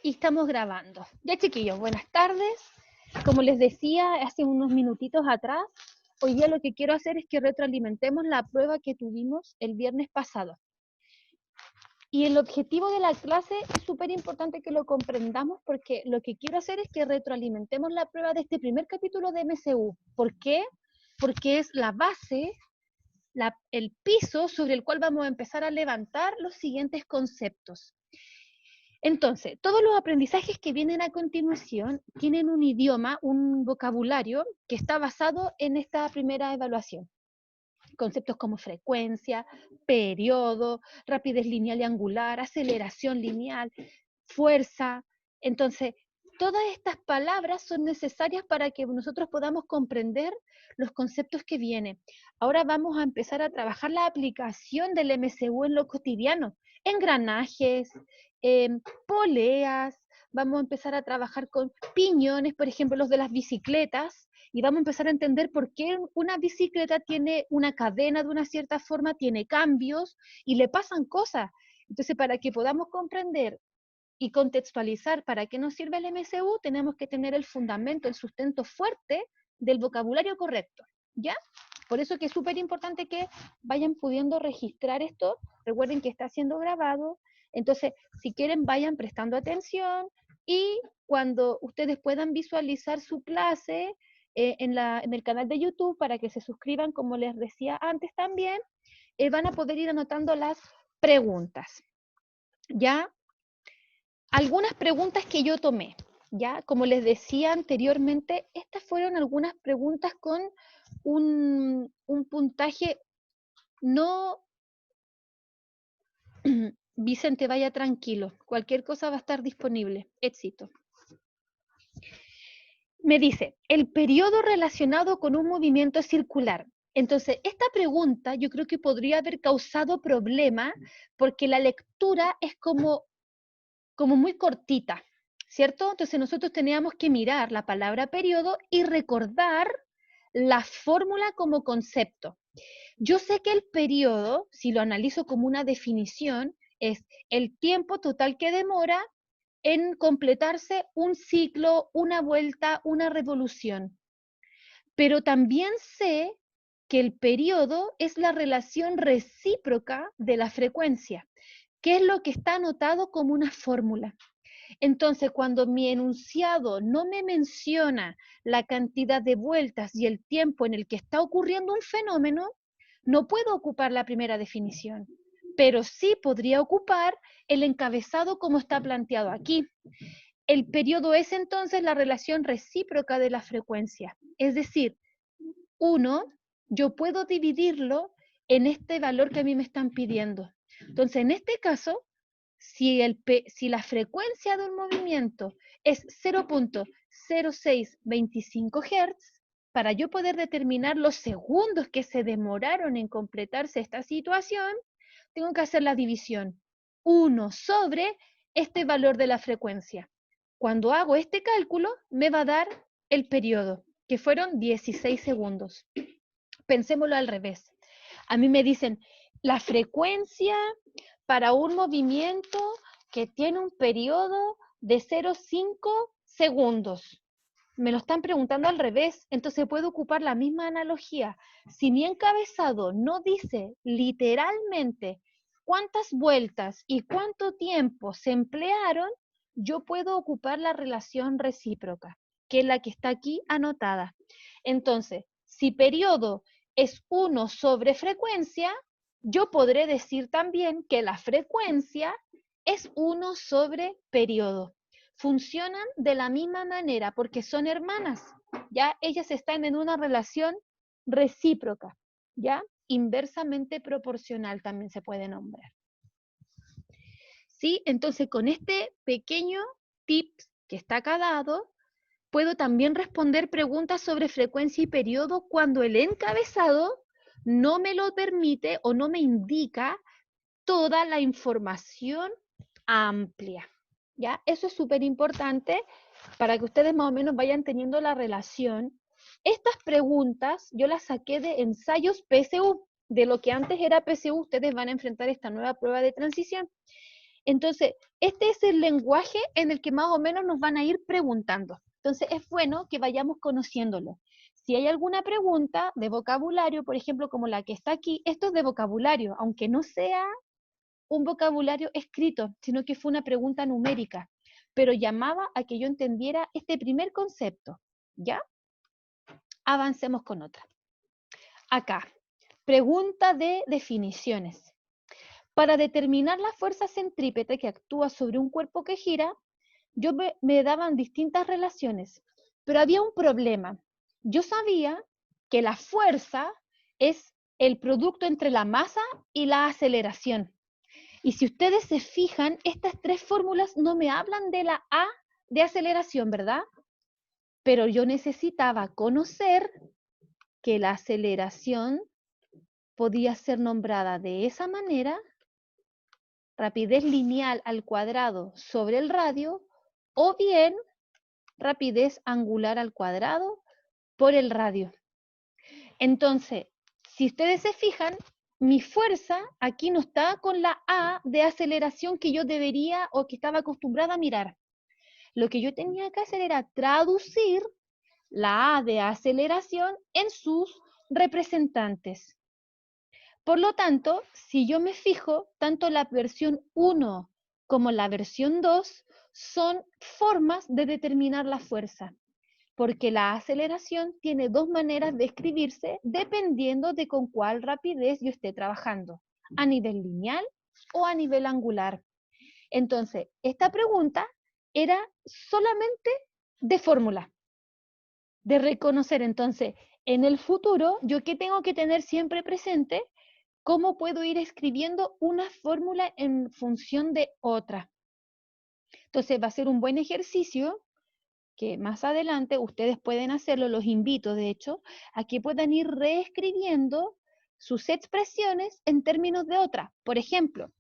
Y estamos grabando. Ya, chiquillos, buenas tardes. Como les decía hace unos minutitos atrás, hoy día lo que quiero hacer es que retroalimentemos la prueba que tuvimos el viernes pasado. Y el objetivo de la clase es súper importante que lo comprendamos porque lo que quiero hacer es que retroalimentemos la prueba de este primer capítulo de MCU. ¿Por qué? Porque es la base, el piso sobre el cual vamos a empezar a levantar los siguientes conceptos. Entonces, todos los aprendizajes que vienen a continuación tienen un idioma, un vocabulario que está basado en esta primera evaluación. Conceptos como frecuencia, periodo, rapidez lineal y angular, aceleración lineal, fuerza. Entonces, todas estas palabras son necesarias para que nosotros podamos comprender los conceptos que vienen. Ahora vamos a empezar a trabajar la aplicación del MCU en lo cotidiano, engranajes, poleas, vamos a empezar a trabajar con piñones, por ejemplo, los de las bicicletas, y vamos a empezar a entender por qué una bicicleta tiene una cadena de una cierta forma, tiene cambios y le pasan cosas. Entonces, para que podamos comprender y contextualizar para qué nos sirve el MCU, tenemos que tener el fundamento, el sustento fuerte del vocabulario correcto, ¿ya? Por eso que es súper importante que vayan pudiendo registrar esto. Recuerden que está siendo grabado. Entonces, si quieren, vayan prestando atención y cuando ustedes puedan visualizar su clase en el canal de YouTube, para que se suscriban, como les decía antes también, van a poder ir anotando las preguntas, ¿ya? Algunas preguntas que yo tomé, ¿ya? Como les decía anteriormente, estas fueron algunas preguntas con un puntaje no... Vicente, vaya tranquilo, cualquier cosa va a estar disponible. Éxito. Me dice, el periodo relacionado con un movimiento circular. Entonces, esta pregunta yo creo que podría haber causado problema porque la lectura es como muy cortita, ¿cierto? Entonces nosotros teníamos que mirar la palabra periodo y recordar la fórmula como concepto. Yo sé que el periodo, si lo analizo como una definición, es el tiempo total que demora en completarse un ciclo, una vuelta, una revolución. Pero también sé que el periodo es la relación recíproca de la frecuencia, que es lo que está anotado como una fórmula. Entonces, cuando mi enunciado no me menciona la cantidad de vueltas y el tiempo en el que está ocurriendo un fenómeno, no puedo ocupar la primera definición, pero sí podría ocupar el encabezado como está planteado aquí. El periodo es entonces la relación recíproca de la frecuencia, es decir, yo puedo dividirlo en este valor que a mí me están pidiendo. Entonces, en este caso, si la frecuencia de un movimiento es 0.0625 Hz, para yo poder determinar los segundos que se demoraron en completarse esta situación, tengo que hacer la división 1 sobre este valor de la frecuencia. Cuando hago este cálculo, me va a dar el periodo, que fueron 16 segundos. Pensémoslo al revés. A mí me dicen, la frecuencia para un movimiento que tiene un periodo de 0,5 segundos. Me lo están preguntando al revés, entonces puedo ocupar la misma analogía. Si mi encabezado no dice literalmente cuántas vueltas y cuánto tiempo se emplearon, yo puedo ocupar la relación recíproca, que es la que está aquí anotada. Entonces, si periodo es 1 sobre frecuencia, yo podré decir también que la frecuencia es 1 sobre periodo. Funcionan de la misma manera porque son hermanas, ¿ya? Ellas están en una relación recíproca, ¿ya? Inversamente proporcional también se puede nombrar. ¿Sí? Entonces, con este pequeño tip que está acá dado, puedo también responder preguntas sobre frecuencia y periodo cuando el encabezado no me lo permite o no me indica toda la información amplia. ¿Ya? Eso es súper importante para que ustedes más o menos vayan teniendo la relación. Estas preguntas yo las saqué de ensayos PSU. De lo que antes era PSU, ustedes van a enfrentar esta nueva prueba de transición. Entonces, este es el lenguaje en el que más o menos nos van a ir preguntando. Entonces, es bueno que vayamos conociéndolo. Si hay alguna pregunta de vocabulario, por ejemplo, como la que está aquí, esto es de vocabulario, aunque no sea un vocabulario escrito, sino que fue una pregunta numérica, pero llamaba a que yo entendiera este primer concepto. ¿Ya? Avancemos con otra. Acá, pregunta de definiciones. Para determinar la fuerza centrípeta que actúa sobre un cuerpo que gira, me daban distintas relaciones, pero había un problema. Yo sabía que la fuerza es el producto entre la masa y la aceleración. Y si ustedes se fijan, estas tres fórmulas no me hablan de la A de aceleración, ¿verdad? Pero yo necesitaba conocer que la aceleración podía ser nombrada de esa manera, rapidez lineal al cuadrado sobre el radio, o bien rapidez angular al cuadrado por el radio. Entonces, si ustedes se fijan, mi fuerza aquí no está con la A de aceleración que yo debería o que estaba acostumbrada a mirar. Lo que yo tenía que hacer era traducir la A de aceleración en sus representantes. Por lo tanto, si yo me fijo, tanto la versión 1 como la versión 2 son formas de determinar la fuerza, porque la aceleración tiene dos maneras de escribirse dependiendo de con cuál rapidez yo esté trabajando, a nivel lineal o a nivel angular. Entonces, esta pregunta era solamente de fórmula, de reconocer. Entonces, en el futuro, ¿yo qué tengo que tener siempre presente? ¿Cómo puedo ir escribiendo una fórmula en función de otra? Entonces va a ser un buen ejercicio que más adelante ustedes pueden hacerlo, los invito de hecho, a que puedan ir reescribiendo sus expresiones en términos de otra. Por ejemplo,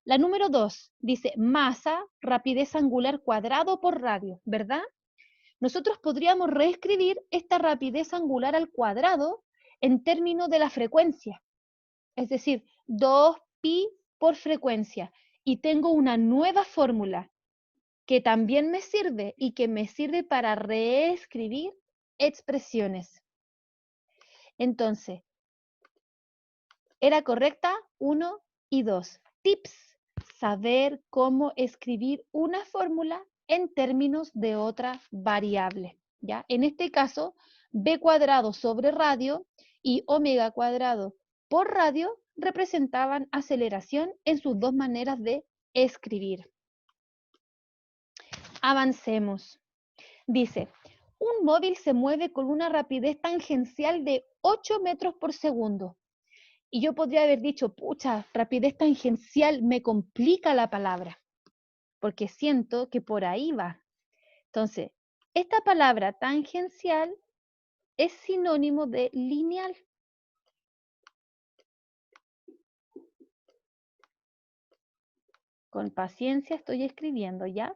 la número 2 dice masa, rapidez angular cuadrado por radio, ¿verdad? Nosotros podríamos reescribir esta rapidez angular al cuadrado en términos de la frecuencia. Es decir, 2pi por frecuencia. Y tengo una nueva fórmula que también me sirve y que me sirve para reescribir expresiones. Entonces, era correcta 1 y 2. Tips: saber cómo escribir una fórmula en términos de otra variable. ¿Ya? En este caso, b cuadrado sobre radio y omega cuadrado por radio representaban aceleración en sus dos maneras de escribir. Avancemos. Dice, un móvil se mueve con una rapidez tangencial de 8 metros por segundo. Y yo podría haber dicho, pucha, rapidez tangencial me complica la palabra, porque siento que por ahí va. Entonces, esta palabra tangencial es sinónimo de lineal. Con paciencia estoy escribiendo, ¿ya?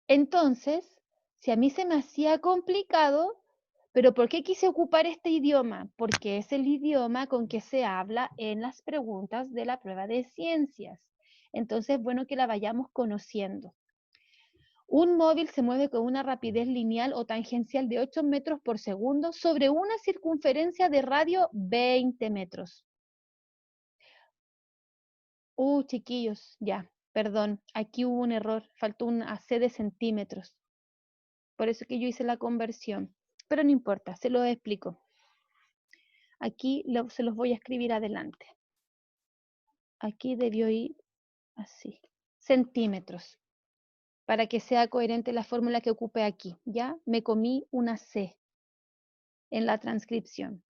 Entonces, si a mí se me hacía complicado, ¿pero por qué quise ocupar este idioma? Porque es el idioma con que se habla en las preguntas de la prueba de ciencias. Entonces, bueno que la vayamos conociendo. Un móvil se mueve con una rapidez lineal o tangencial de 8 metros por segundo sobre una circunferencia de radio 20 metros. Chiquillos, ya, perdón, aquí hubo un error, faltó una C de centímetros. Por eso que yo hice la conversión. Pero no importa, se los explico. Aquí se los voy a escribir adelante. Aquí debió ir así, centímetros, para que sea coherente la fórmula que ocupé aquí, ¿ya? Me comí una C en la transcripción.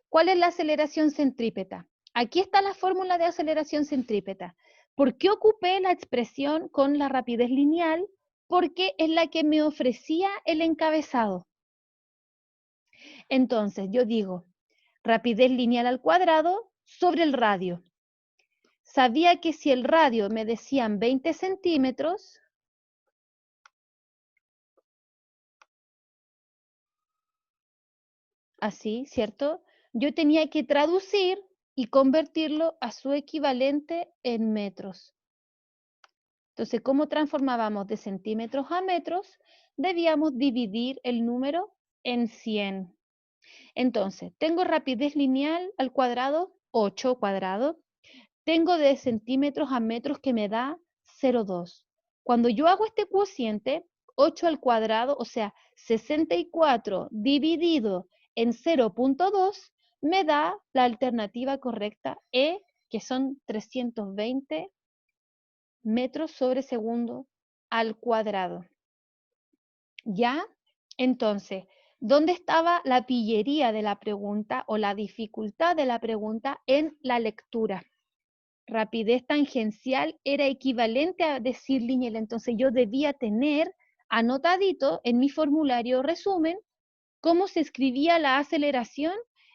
¿Cuál es la aceleración centrípeta? Aquí está la fórmula de aceleración centrípeta. ¿Por qué ocupé la expresión con la rapidez lineal? Porque es la que me ofrecía el encabezado. Entonces, yo digo, rapidez lineal al cuadrado sobre el radio. Sabía que si el radio me decían 20 centímetros, así, ¿cierto? Yo tenía que traducir y convertirlo a su equivalente en metros. Entonces, ¿cómo transformábamos de centímetros a metros? Debíamos dividir el número en 100. Entonces, tengo rapidez lineal al cuadrado, 8 cuadrado. Tengo de centímetros a metros que me da 0,2. Cuando yo hago este cociente, 8 al cuadrado, o sea, 64 dividido en 0,2, me da la alternativa correcta E, que son 320 metros sobre segundo al cuadrado. ¿Ya? Entonces, ¿dónde estaba la pillería de la pregunta o la dificultad de la pregunta? En la lectura. Rapidez tangencial era equivalente a decir lineal, entonces yo debía tener anotadito en mi formulario resumen cómo se escribía la aceleración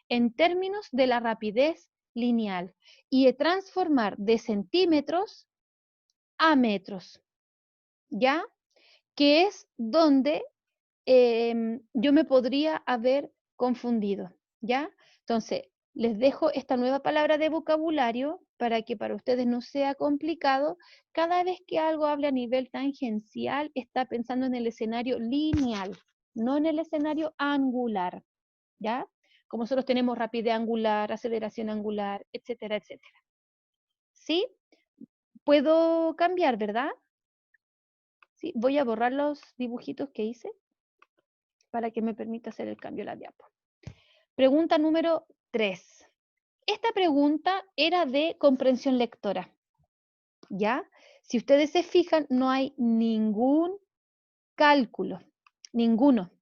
en términos de la rapidez lineal y de transformar de centímetros a metros, ¿ya? Que es donde yo me podría haber confundido, ¿ya? Entonces, les dejo esta nueva palabra de vocabulario para que para ustedes no sea complicado. Cada vez que algo hable a nivel tangencial, está pensando en el escenario lineal, no en el escenario angular, ¿ya? Como nosotros tenemos rapidez angular, aceleración angular, etcétera, etcétera. ¿Sí? Puedo cambiar, ¿verdad? Sí, voy a borrar los dibujitos que hice para que me permita hacer el cambio de la diapo. Pregunta número 3. Esta pregunta era de comprensión lectora, ¿ya? Si ustedes se fijan, no hay ningún cálculo, ninguno.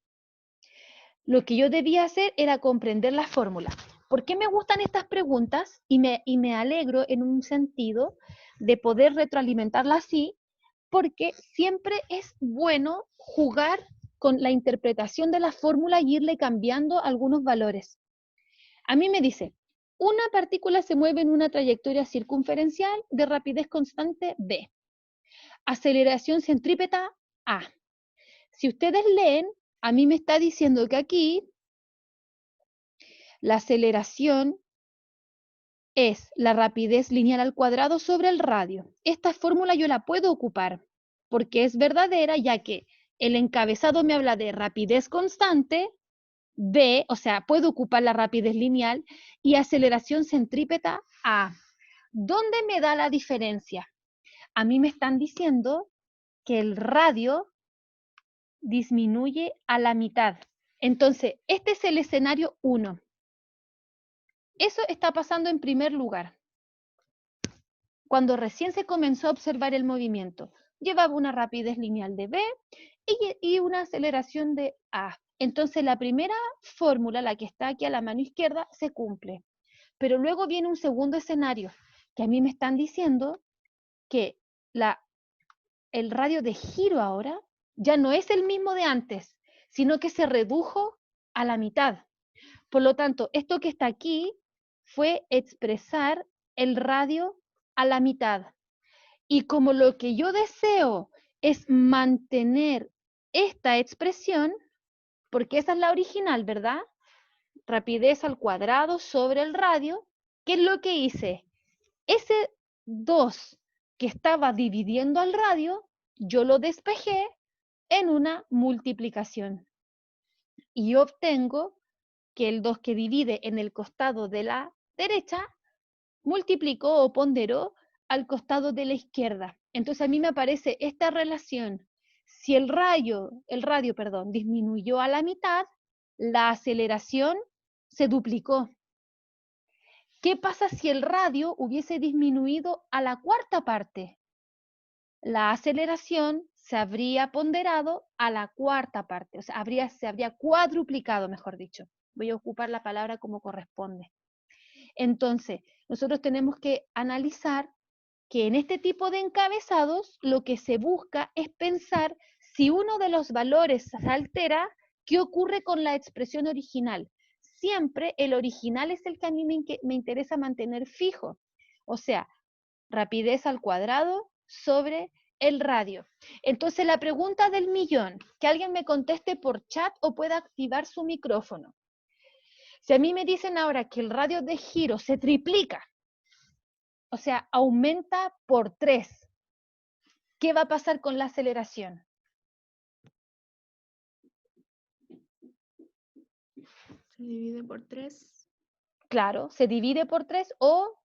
Lo que yo debía hacer era comprender la fórmula. ¿Por qué me gustan estas preguntas? Y me alegro en un sentido de poder retroalimentarla así, porque siempre es bueno jugar con la interpretación de la fórmula y irle cambiando algunos valores. A mí me dice, una partícula se mueve en una trayectoria circunferencial de rapidez constante v. Aceleración centrípeta a. Si ustedes leen, a mí me está diciendo que aquí la aceleración es la rapidez lineal al cuadrado sobre el radio. Esta fórmula yo la puedo ocupar porque es verdadera, ya que el encabezado me habla de rapidez constante, v, o sea, puedo ocupar la rapidez lineal, y aceleración centrípeta a. ¿Dónde me da la diferencia? A mí me están diciendo que el radio disminuye a la mitad. Entonces, este es el escenario 1. Eso está pasando en primer lugar. Cuando recién se comenzó a observar el movimiento, llevaba una rapidez lineal de v y una aceleración de a. Entonces, la primera fórmula, la que está aquí a la mano izquierda, se cumple. Pero luego viene un segundo escenario, que a mí me están diciendo que el radio de giro ahora ya no es el mismo de antes, sino que se redujo a la mitad. Por lo tanto, esto que está aquí fue expresar el radio a la mitad. Y como lo que yo deseo es mantener esta expresión, porque esa es la original, ¿verdad? Rapidez al cuadrado sobre el radio, ¿qué es lo que hice? Ese 2 que estaba dividiendo al radio, yo lo despejé en una multiplicación. Y obtengo que el 2 que divide en el costado de la derecha, multiplicó o ponderó al costado de la izquierda. Entonces a mí me aparece esta relación. Si el radio, disminuyó a la mitad, la aceleración se duplicó. ¿Qué pasa si el radio hubiese disminuido a la cuarta parte? La aceleración se habría ponderado a la cuarta parte, o sea, se habría cuadruplicado, mejor dicho. Voy a ocupar la palabra como corresponde. Entonces, nosotros tenemos que analizar que en este tipo de encabezados lo que se busca es pensar si uno de los valores se altera, ¿qué ocurre con la expresión original? Siempre el original es el que a mí me interesa mantener fijo. O sea, rapidez al cuadrado sobre el radio. Entonces, la pregunta del millón, que alguien me conteste por chat o pueda activar su micrófono. Si a mí me dicen ahora que el radio de giro se triplica, o sea, aumenta por 3, ¿qué va a pasar con la aceleración? Se divide por 3. Claro, se divide por 3 o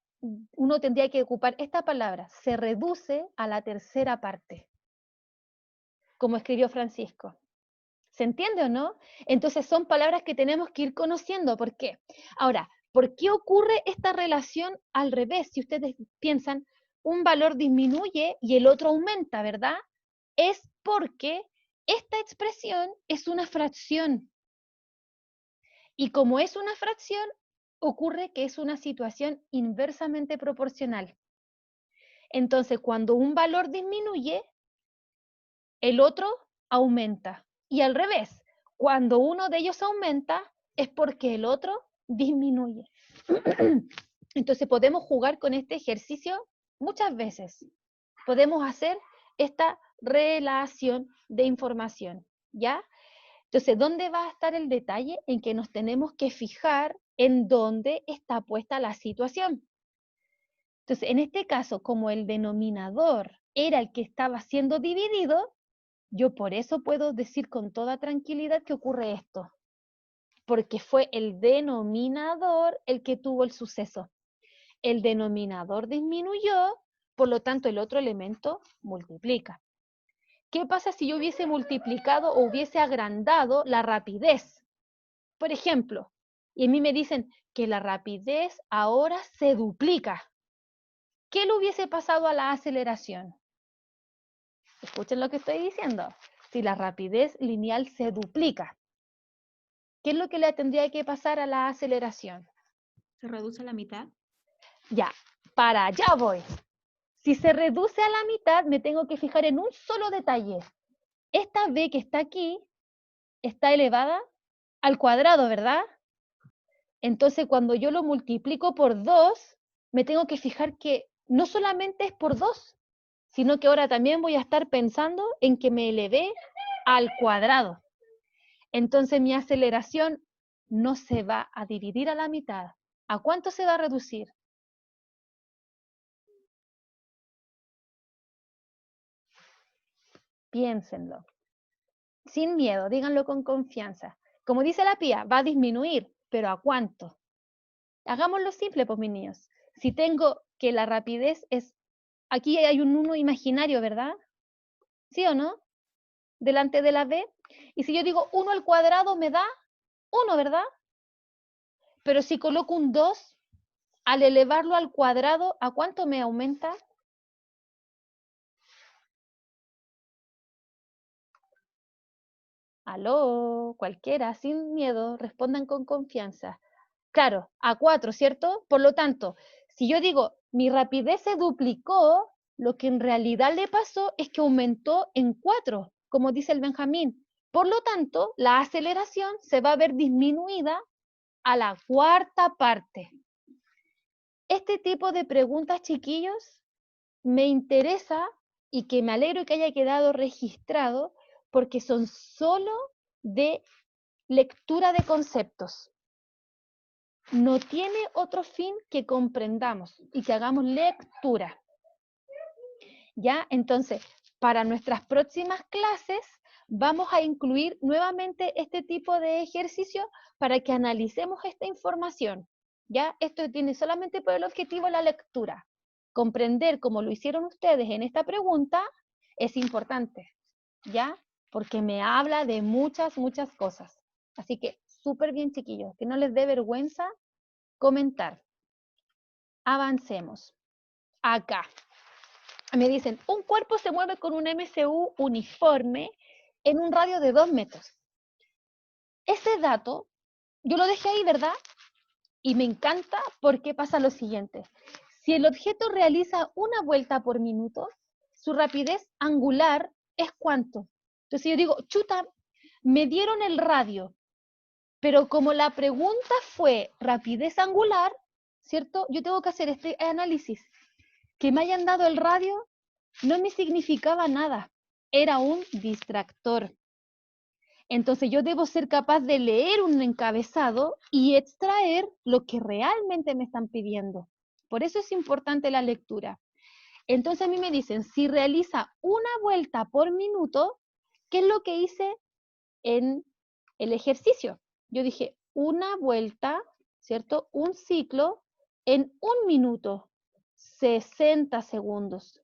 uno tendría que ocupar esta palabra, se reduce a la tercera parte, como escribió Francisco. ¿Se entiende o no? Entonces son palabras que tenemos que ir conociendo. ¿Por qué? Ahora, ¿por qué ocurre esta relación al revés? Si ustedes piensan, un valor disminuye y el otro aumenta, ¿verdad? Es porque esta expresión es una fracción. Y como es una fracción, ocurre que es una situación inversamente proporcional. Entonces, cuando un valor disminuye, el otro aumenta. Y al revés, cuando uno de ellos aumenta, es porque el otro disminuye. Entonces podemos jugar con este ejercicio muchas veces. Podemos hacer esta relación de información, ¿ya? Entonces, ¿dónde va a estar el detalle? En que nos tenemos que fijar en dónde está puesta la situación. Entonces, en este caso, como el denominador era el que estaba siendo dividido, yo por eso puedo decir con toda tranquilidad que ocurre esto, porque fue el denominador el que tuvo el suceso. El denominador disminuyó, por lo tanto el otro elemento multiplica. ¿Qué pasa si yo hubiese multiplicado o hubiese agrandado la rapidez? Por ejemplo, y a mí me dicen que la rapidez ahora se duplica. ¿Qué le hubiese pasado a la aceleración? Escuchen lo que estoy diciendo. Si la rapidez lineal se duplica, ¿qué es lo que le tendría que pasar a la aceleración? Se reduce a la mitad. Ya, para allá voy. Si se reduce a la mitad, me tengo que fijar en un solo detalle. Esta b que está aquí está elevada al cuadrado, ¿verdad? Entonces, cuando yo lo multiplico por 2, me tengo que fijar que no solamente es por 2, sino que ahora también voy a estar pensando en que me elevé al cuadrado. Entonces, mi aceleración no se va a dividir a la mitad. ¿A cuánto se va a reducir? Piénsenlo. Sin miedo, díganlo con confianza. Como dice la Pía, va a disminuir, pero ¿a cuánto? Hagámoslo simple, pues, mis niños. Si tengo que la rapidez es, aquí hay un 1 imaginario, ¿verdad? ¿Sí o no? Delante de la b. Y si yo digo 1 al cuadrado me da 1, ¿verdad? Pero si coloco un 2, al elevarlo al cuadrado, ¿a cuánto me aumenta? Aló, cualquiera, sin miedo, respondan con confianza. Claro, a 4, ¿cierto? Por lo tanto, si yo digo, mi rapidez se duplicó, lo que en realidad le pasó es que aumentó en 4, como dice el Benjamín. Por lo tanto, la aceleración se va a ver disminuida a la cuarta parte. Este tipo de preguntas, chiquillos, me interesa y que me alegro que haya quedado registrado porque son solo de lectura de conceptos. No tiene otro fin que comprendamos y que hagamos lectura. ¿Ya? Entonces, para nuestras próximas clases vamos a incluir nuevamente este tipo de ejercicio para que analicemos esta información. ¿Ya? Esto tiene solamente por el objetivo la lectura. Comprender como lo hicieron ustedes en esta pregunta es importante, ¿ya? Porque me habla de muchas cosas. Así que súper bien, chiquillos, que no les dé vergüenza comentar. Avancemos. Acá. Me dicen, un cuerpo se mueve con un MCU uniforme en un radio de 2 metros. Ese dato, yo lo dejé ahí, ¿verdad? Y me encanta porque pasa lo siguiente. Si el objeto realiza una vuelta por minuto, su rapidez angular es ¿cuánto? Entonces yo digo, chuta, me dieron el radio, pero como la pregunta fue rapidez angular, ¿cierto? Yo tengo que hacer este análisis. Que me hayan dado el radio no me significaba nada, era un distractor. Entonces yo debo ser capaz de leer un encabezado y extraer lo que realmente me están pidiendo. Por eso es importante la lectura. Entonces a mí me dicen, si realiza una vuelta por minuto, ¿qué es lo que hice en el ejercicio? Yo dije, una vuelta, ¿cierto? Un ciclo en 1 minuto, 60 segundos.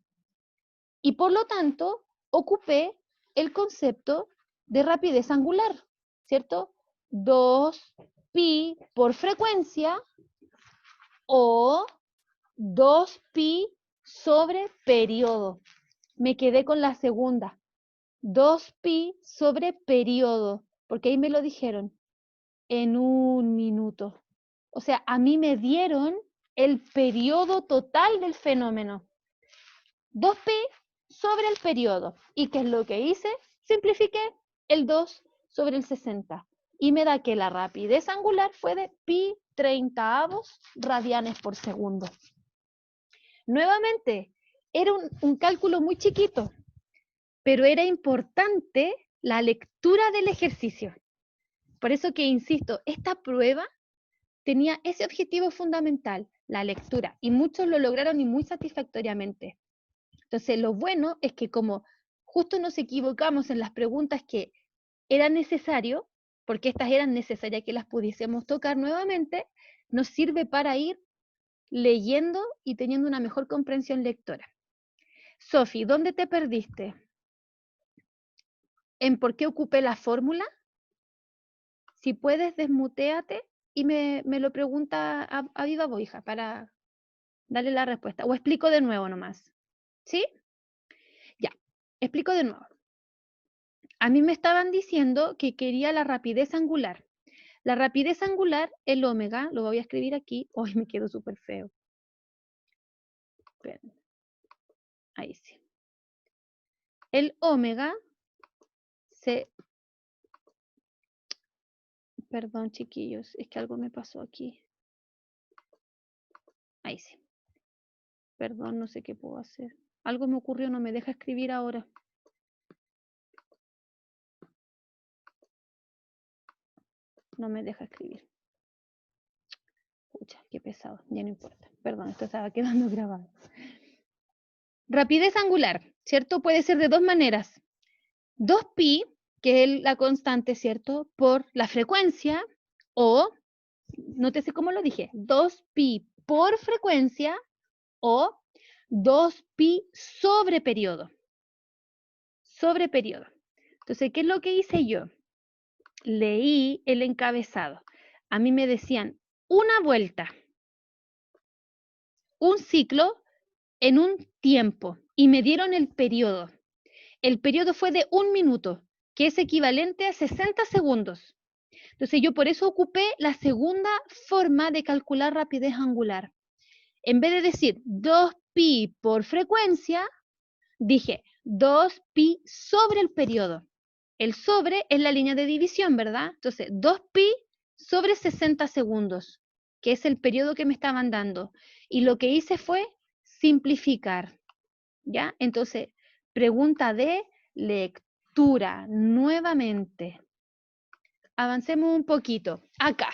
Y por lo tanto, ocupé el concepto de rapidez angular, ¿cierto? 2pi por frecuencia o 2pi sobre periodo. Me quedé con la segunda. 2pi sobre periodo, porque ahí me lo dijeron, en 1 minuto. O sea, a mí me dieron el periodo total del fenómeno. 2pi sobre el periodo. ¿Y qué es lo que hice? Simplifiqué el 2 sobre el 60. Y me da que la rapidez angular fue de pi 30avos radianes por segundo. Nuevamente, era un cálculo muy chiquito, pero era importante la lectura del ejercicio. Por eso que insisto, esta prueba tenía ese objetivo fundamental, la lectura, y muchos lo lograron y muy satisfactoriamente. Entonces, lo bueno es que como justo nos equivocamos en las preguntas que era necesario, porque estas eran necesarias que las pudiésemos tocar nuevamente, nos sirve para ir leyendo y teniendo una mejor comprensión lectora. Sofi, ¿dónde te perdiste? ¿En por qué ocupé la fórmula? Si puedes, desmuteate y me lo pregunta a viva voz, hija, para darle la respuesta. O explico de nuevo nomás. ¿Sí? Ya, explico de nuevo. A mí me estaban diciendo que quería la rapidez angular. La rapidez angular, el omega, lo voy a escribir aquí. Hoy me quedo súper feo. Esperen. Ahí sí. El omega se... Perdón, chiquillos, es que algo me pasó aquí. Ahí sí. Perdón, no sé qué puedo hacer. Algo me ocurrió, no me deja escribir ahora. No me deja escribir. Pucha, qué pesado, ya no importa. Perdón, esto estaba quedando grabado. Rapidez angular, ¿cierto? Puede ser de dos maneras. 2pi, que es la constante, ¿cierto? Por la frecuencia, o, nótese cómo lo dije, 2pi por frecuencia, o 2pi sobre periodo. Sobre periodo. Entonces, ¿qué es lo que hice yo? Leí el encabezado. A mí me decían, una vuelta, un ciclo en un tiempo, y me dieron el periodo. El periodo fue de 1 minuto, que es equivalente a 60 segundos. Entonces yo por eso ocupé la segunda forma de calcular rapidez angular. En vez de decir 2pi por frecuencia, dije 2pi sobre el periodo. El sobre es la línea de división, ¿verdad? Entonces 2pi sobre 60 segundos, que es el periodo que me estaban dando. Y lo que hice fue simplificar, ¿ya? Entonces, pregunta de lectura, nuevamente. Avancemos un poquito. Acá.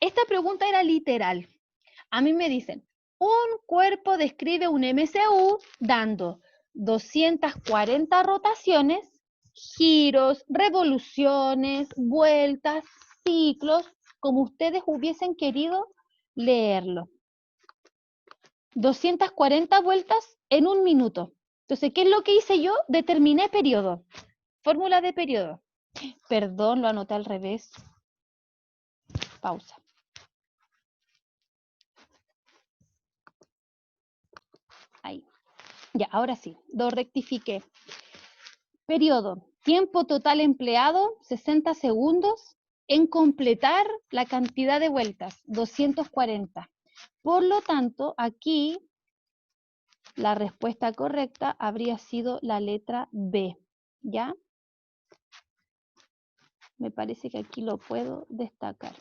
Esta pregunta era literal. A mí me dicen, un cuerpo describe un MCU dando 240 rotaciones, giros, revoluciones, vueltas, ciclos, como ustedes hubiesen querido leerlo. 240 vueltas en 1 minuto. Entonces, ¿qué es lo que hice yo? Determiné periodo. Fórmula de periodo. Perdón, lo anoté al revés. Pausa. Ahí. Ya, ahora sí. Lo rectifiqué. Periodo. Tiempo total empleado, 60 segundos, en completar la cantidad de vueltas, 240. Por lo tanto, aquí la respuesta correcta habría sido la letra B. ¿Ya? Me parece que aquí lo puedo destacar.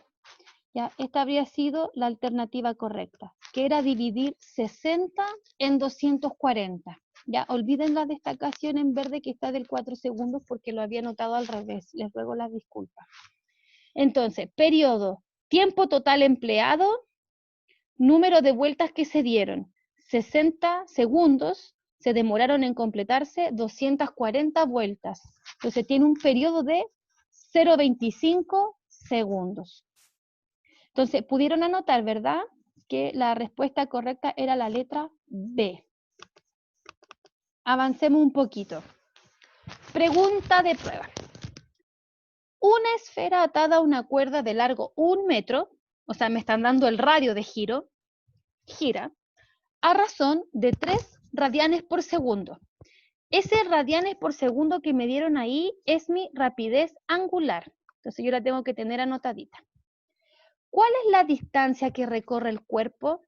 Ya, esta habría sido la alternativa correcta, que era dividir 60 en 240. Ya, olviden la destacación en verde que está del 4 segundos porque lo había anotado al revés. Les ruego las disculpas. Entonces, periodo, tiempo total empleado, número de vueltas que se dieron, 60 segundos, se demoraron en completarse 240 vueltas. Entonces tiene un periodo de 0,25 segundos. Entonces, pudieron anotar, ¿verdad? Que la respuesta correcta era la letra B. Avancemos un poquito. Pregunta de prueba. Una esfera atada a una cuerda de largo 1 metro, o sea, me están dando el radio de giro, gira, a razón de 3 radianes por segundo. Ese radianes por segundo que me dieron ahí es mi rapidez angular. Entonces yo la tengo que tener anotadita. ¿Cuál es la distancia que recorre el cuerpo?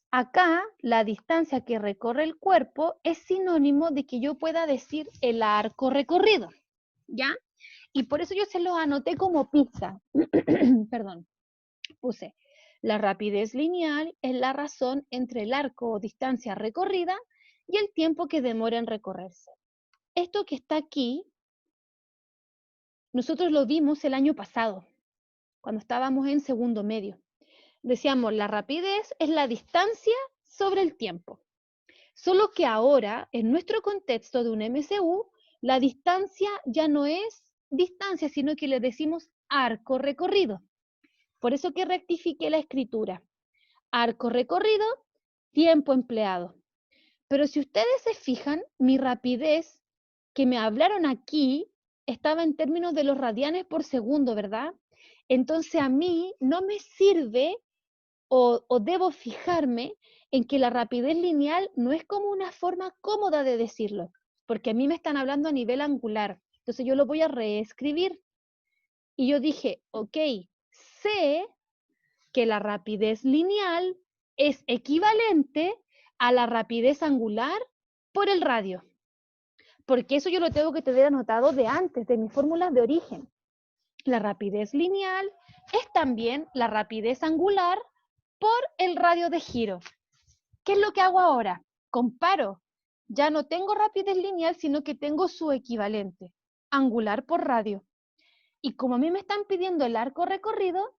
Acá, la distancia que recorre el cuerpo es sinónimo de que yo pueda decir el arco recorrido, ¿ya? Y por eso yo se lo anoté como pizza. Perdón, puse. La rapidez lineal es la razón entre el arco o distancia recorrida y el tiempo que demora en recorrerse. Esto que está aquí, nosotros lo vimos el año pasado, cuando estábamos en segundo medio. Decíamos, la rapidez es la distancia sobre el tiempo. Solo que ahora, en nuestro contexto de un MCU, la distancia ya no es distancia, sino que le decimos arco recorrido. Por eso que rectifiqué la escritura. Arco recorrido, tiempo empleado. Pero si ustedes se fijan, mi rapidez que me hablaron aquí estaba en términos de los radianes por segundo, ¿verdad? Entonces a mí no me sirve o debo fijarme en que la rapidez lineal no es como una forma cómoda de decirlo, porque a mí me están hablando a nivel angular. Entonces yo lo voy a reescribir. Y yo dije, ok, sé que la rapidez lineal es equivalente a la rapidez angular por el radio. Porque eso yo lo tengo que tener anotado de antes, de mis fórmulas de origen. La rapidez lineal es también la rapidez angular por el radio de giro. ¿Qué es lo que hago ahora? Comparo. Ya no tengo rapidez lineal, sino que tengo su equivalente, angular por radio. Y como a mí me están pidiendo el arco recorrido,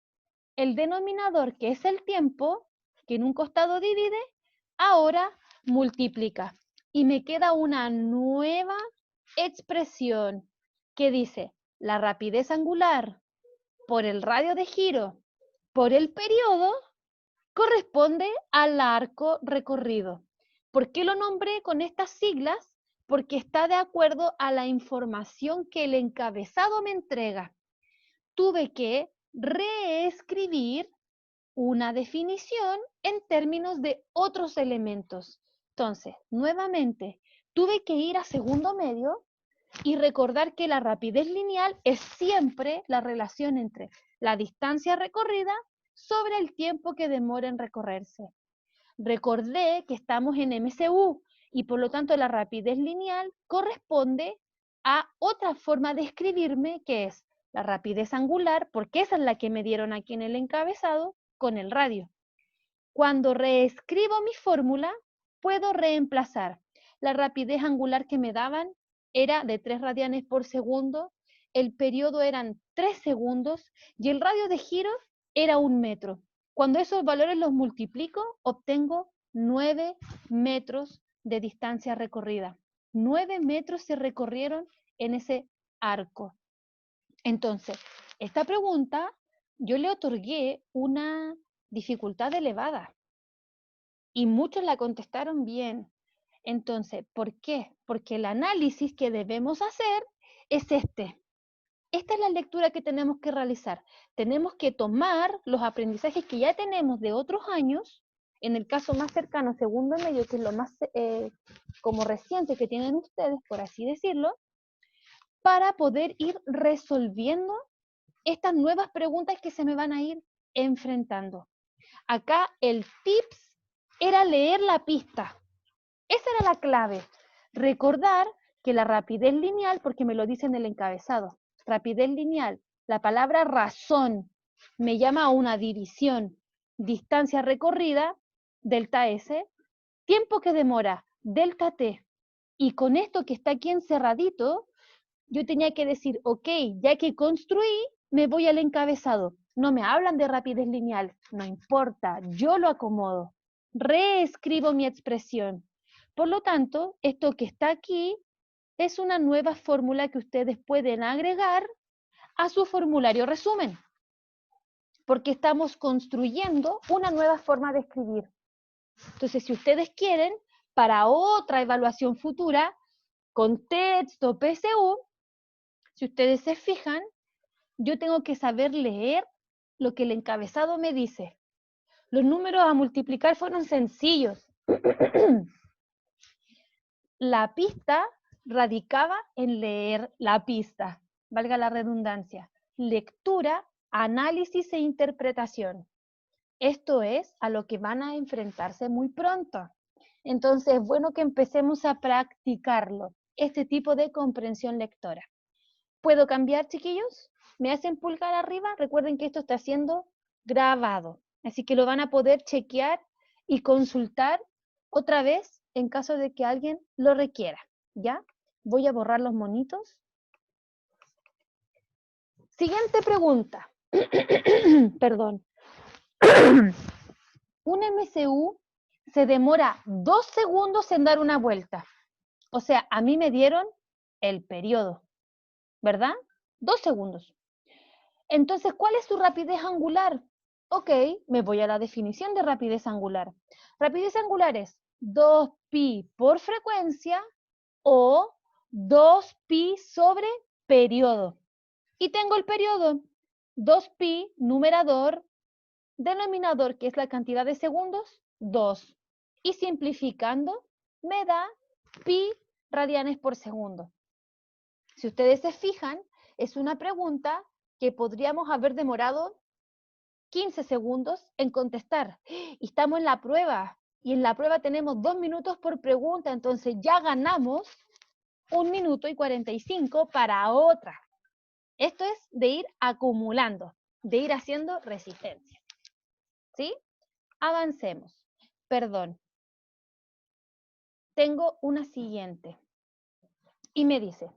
el denominador, que es el tiempo, que en un costado divide, ahora multiplica. Y me queda una nueva expresión que dice la rapidez angular por el radio de giro por el periodo corresponde al arco recorrido. ¿Por qué lo nombré con estas siglas? Porque está de acuerdo a la información que el encabezado me entrega. Tuve que reescribir una definición en términos de otros elementos. Entonces, nuevamente, tuve que ir a segundo medio y recordar que la rapidez lineal es siempre la relación entre la distancia recorrida sobre el tiempo que demora en recorrerse. Recordé que estamos en MCU y por lo tanto la rapidez lineal corresponde a otra forma de escribirme que es la rapidez angular, porque esa es la que me dieron aquí en el encabezado, con el radio. Cuando reescribo mi fórmula, puedo reemplazar la rapidez angular que me daban era de 3 radianes por segundo, el periodo eran 3 segundos y el radio de giro era 1 metro. Cuando esos valores los multiplico, obtengo 9 metros de distancia recorrida. 9 metros se recorrieron en ese arco. Entonces, esta pregunta yo le otorgué una dificultad elevada y muchos la contestaron bien. Entonces, ¿por qué? Porque el análisis que debemos hacer es este. Esta es la lectura que tenemos que realizar. Tenemos que tomar los aprendizajes que ya tenemos de otros años, en el caso más cercano, segundo medio, que es lo más como reciente que tienen ustedes, por así decirlo, para poder ir resolviendo estas nuevas preguntas que se me van a ir enfrentando. Acá el tips era leer la pista. Esa era la clave. Recordar que la rapidez lineal, porque me lo dice en el encabezado, rapidez lineal, la palabra razón me llama a una división, distancia recorrida, delta S, tiempo que demora, delta T. Y con esto que está aquí encerradito, yo tenía que decir, ok, ya que construí, me voy al encabezado. No me hablan de rapidez lineal, no importa, yo lo acomodo. Reescribo mi expresión. Por lo tanto, esto que está aquí es una nueva fórmula que ustedes pueden agregar a su formulario resumen, porque estamos construyendo una nueva forma de escribir. Entonces, si ustedes quieren, para otra evaluación futura, con texto PSU, si ustedes se fijan, yo tengo que saber leer lo que el encabezado me dice. Los números a multiplicar fueron sencillos. La pista radicaba en leer la pista, valga la redundancia. Lectura, análisis e interpretación. Esto es a lo que van a enfrentarse muy pronto. Entonces, es bueno que empecemos a practicarlo, este tipo de comprensión lectora. ¿Puedo cambiar, chiquillos? ¿Me hacen pulgar arriba? Recuerden que esto está siendo grabado, así que lo van a poder chequear y consultar otra vez en caso de que alguien lo requiera, ¿ya? Voy a borrar los monitos. Siguiente pregunta. Perdón. Un MCU se demora 2 segundos en dar una vuelta. O sea, a mí me dieron el periodo, ¿verdad? 2 segundos. Entonces, ¿cuál es su rapidez angular? Ok, me voy a la definición de rapidez angular. Rapidez angular es 2pi por frecuencia o 2pi sobre periodo. Y tengo el periodo 2pi numerador, denominador, que es la cantidad de segundos, 2. Y simplificando, me da pi radianes por segundo. Si ustedes se fijan, es una pregunta que podríamos haber demorado 15 segundos en contestar. Y estamos en la prueba. Y en la prueba tenemos 2 minutos por pregunta, entonces ya ganamos 1 minuto y 45 para otra. Esto es de ir acumulando, de ir haciendo resistencia. ¿Sí? Avancemos. Perdón. Tengo una siguiente. Y me dice,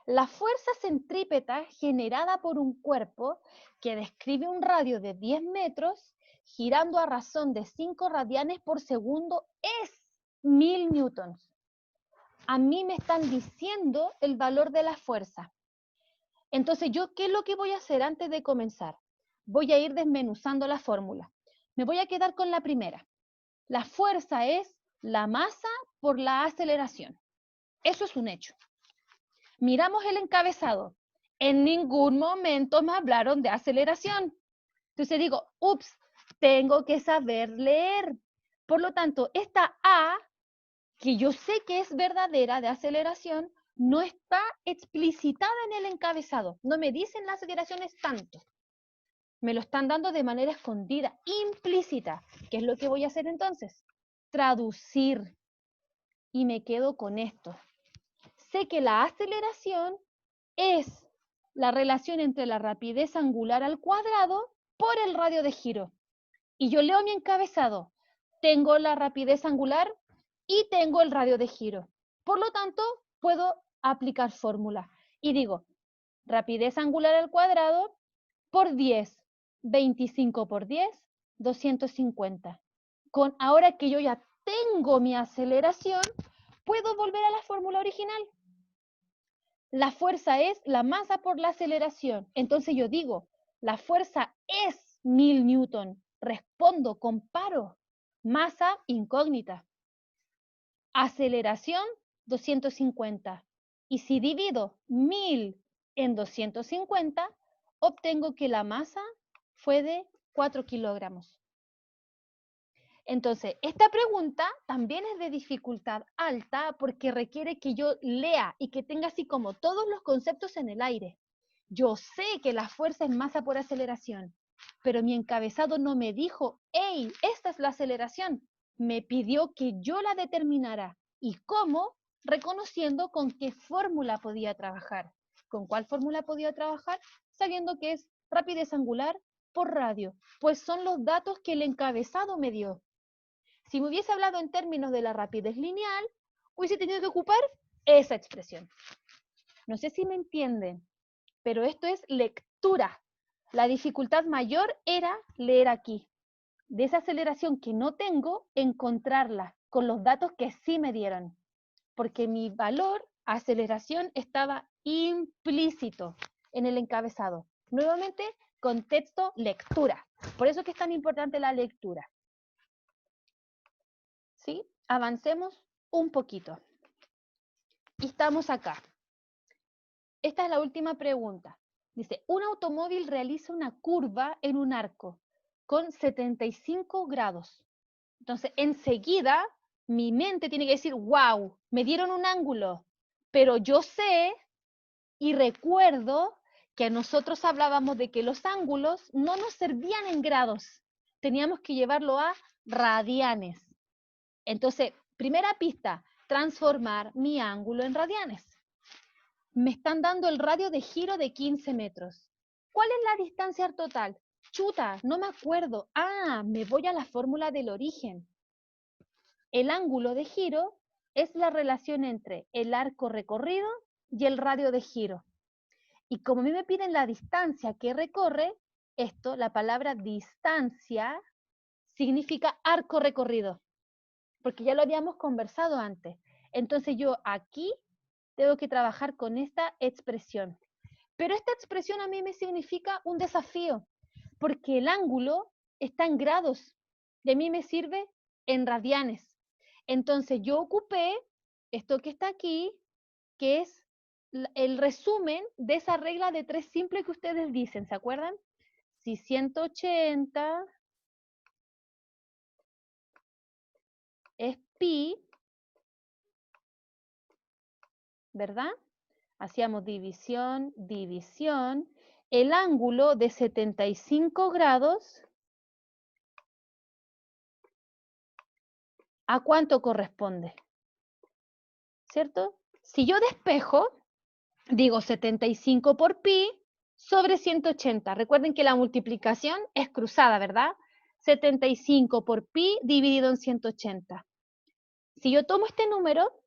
la fuerza centrípeta generada por un cuerpo que describe un radio de 10 metros girando a razón de 5 radianes por segundo es 1000 newtons. A mí me están diciendo el valor de la fuerza. Entonces, ¿qué es lo que voy a hacer antes de comenzar? Voy a ir desmenuzando la fórmula. Me voy a quedar con la primera. La fuerza es la masa por la aceleración. Eso es un hecho. Miramos el encabezado. En ningún momento me hablaron de aceleración. Entonces digo, ups, tengo que saber leer. Por lo tanto, esta A, que yo sé que es verdadera de aceleración, no está explicitada en el encabezado. No me dicen las aceleraciones tanto. Me lo están dando de manera escondida, implícita. ¿Qué es lo que voy a hacer entonces? Traducir. Y me quedo con esto. Sé que la aceleración es la relación entre la rapidez angular al cuadrado por el radio de giro. Y yo leo mi encabezado. Tengo la rapidez angular y tengo el radio de giro. Por lo tanto, puedo aplicar fórmula. Y digo, rapidez angular al cuadrado por 10. 25 por 10, 250. Ahora que yo ya tengo mi aceleración, puedo volver a la fórmula original. La fuerza es la masa por la aceleración. Entonces yo digo, la fuerza es 1000 newton. Respondo, comparo. Masa incógnita. Aceleración 250. Y si divido 1000 en 250, obtengo que la masa fue de 4 kilogramos. Entonces, esta pregunta también es de dificultad alta porque requiere que yo lea y que tenga así como todos los conceptos en el aire. Yo sé que la fuerza es masa por aceleración, pero mi encabezado no me dijo, hey, esta es la aceleración. Me pidió que yo la determinara. ¿Y cómo? Reconociendo con qué fórmula podía trabajar. ¿Con cuál fórmula podía trabajar? Sabiendo que es rapidez angular por radio? Pues son los datos que el encabezado me dio. Si me hubiese hablado en términos de la rapidez lineal, hubiese tenido que ocupar esa expresión. No sé si me entienden, pero esto es lectura. La dificultad mayor era leer aquí. De esa aceleración que no tengo, encontrarla con los datos que sí me dieron. Porque mi valor, aceleración, estaba implícito en el encabezado. Nuevamente, contexto, lectura. Por eso es que es tan importante la lectura. ¿Sí? Avancemos un poquito. Y estamos acá. Esta es la última pregunta. Dice, un automóvil realiza una curva en un arco con 75 grados. Entonces, enseguida, mi mente tiene que decir, wow, me dieron un ángulo, pero yo sé y recuerdo que nosotros hablábamos de que los ángulos no nos servían en grados, teníamos que llevarlo a radianes. Entonces, primera pista, transformar mi ángulo en radianes. Me están dando el radio de giro de 15 metros. ¿Cuál es la distancia total? Chuta, no me acuerdo. Ah, me voy a la fórmula del origen. El ángulo de giro es la relación entre el arco recorrido y el radio de giro. Y como a mí me piden la distancia que recorre, esto, la palabra distancia, significa arco recorrido, porque ya lo habíamos conversado antes. Entonces yo aquí tengo que trabajar con esta expresión. Pero esta expresión a mí me significa un desafío, porque el ángulo está en grados y a mí me sirve en radianes. Entonces yo ocupé esto que está aquí, que es el resumen de esa regla de 3 simple que ustedes dicen, ¿se acuerdan? Si 180 es pi, ¿verdad? Hacíamos división, división. El ángulo de 75 grados, ¿a cuánto corresponde? ¿Cierto? Si yo despejo, digo 75 por pi sobre 180. Recuerden que la multiplicación es cruzada, ¿verdad? 75 por pi dividido en 180. Si yo tomo este número,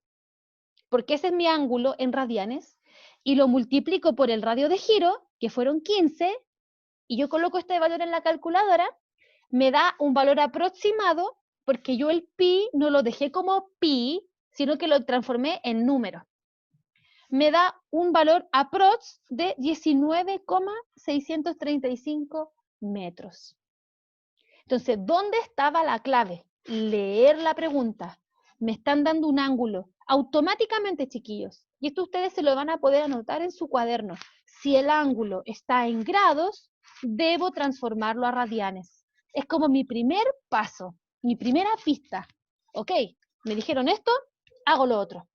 porque ese es mi ángulo en radianes, y lo multiplico por el radio de giro, que fueron 15, y yo coloco este valor en la calculadora, me da un valor aproximado, porque yo el pi no lo dejé como pi, sino que lo transformé en número. Me da un valor aprox de 19,635 metros. Entonces, ¿dónde estaba la clave? Leer la pregunta. Me están dando un ángulo. Automáticamente, chiquillos, y esto ustedes se lo van a poder anotar en su cuaderno. Si el ángulo está en grados, debo transformarlo a radianes. Es como mi primer paso, mi primera pista. Ok, me dijeron esto, hago lo otro.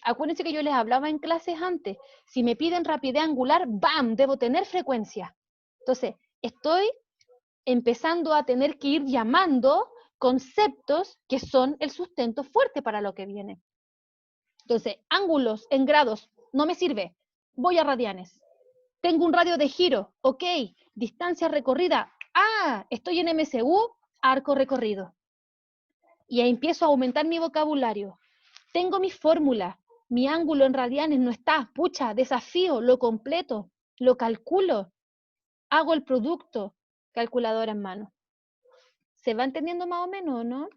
Acuérdense que yo les hablaba en clases antes. Si me piden rapidez angular, ¡bam! Debo tener frecuencia. Entonces, estoy empezando a tener que ir llamando conceptos que son el sustento fuerte para lo que viene. Entonces, ángulos en grados no me sirve. Voy a radianes. Tengo un radio de giro. Ok. Distancia recorrida. Ah, estoy en MSU, arco recorrido. Y ahí empiezo a aumentar mi vocabulario. Tengo mi fórmula. Mi ángulo en radianes no está. Pucha, desafío, lo completo, lo calculo. Hago el producto, calculadora en mano. ¿Se va entendiendo más o menos, no?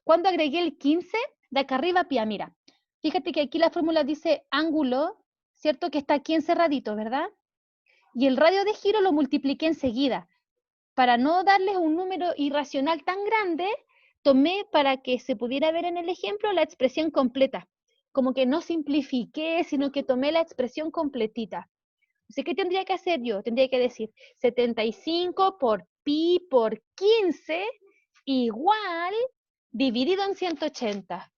Cuando agregué el 15, de acá arriba, pia, mira. Fíjate que aquí la fórmula dice ángulo, ¿cierto? Que está aquí encerradito, ¿verdad? Y el radio de giro lo multipliqué enseguida. Para no darles un número irracional tan grande, tomé para que se pudiera ver en el ejemplo la expresión completa. Como que no simplifiqué, sino que tomé la expresión completita. Entonces, ¿qué tendría que hacer yo? Tendría que decir 75 por pi por 15 igual dividido en 180.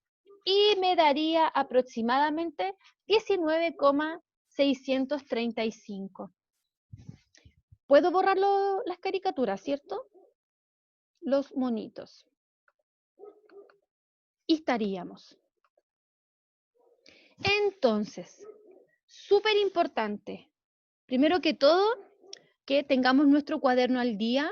Y me daría aproximadamente 19,635. Puedo borrar las caricaturas, ¿cierto? Los monitos. Y estaríamos. Entonces, súper importante. Primero que todo, que tengamos nuestro cuaderno al día.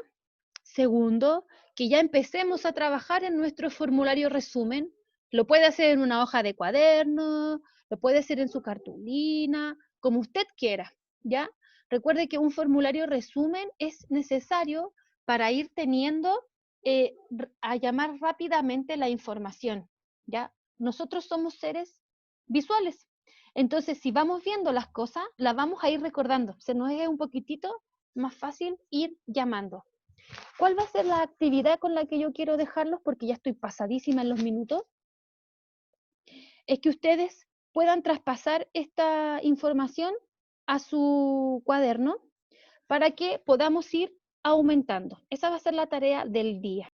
Segundo, que ya empecemos a trabajar en nuestro formulario resumen. Lo puede hacer en una hoja de cuaderno, lo puede hacer en su cartulina, como usted quiera, ¿ya? Recuerde que un formulario resumen es necesario para ir teniendo, a llamar rápidamente la información, ¿ya? Nosotros somos seres visuales. Entonces, si vamos viendo las cosas, las vamos a ir recordando. Se nos es un poquitito más fácil ir llamando. ¿Cuál va a ser la actividad con la que yo quiero dejarlos? Porque ya estoy pasadísima en los minutos. Es que ustedes puedan traspasar esta información a su cuaderno para que podamos ir aumentando. Esa va a ser la tarea del día.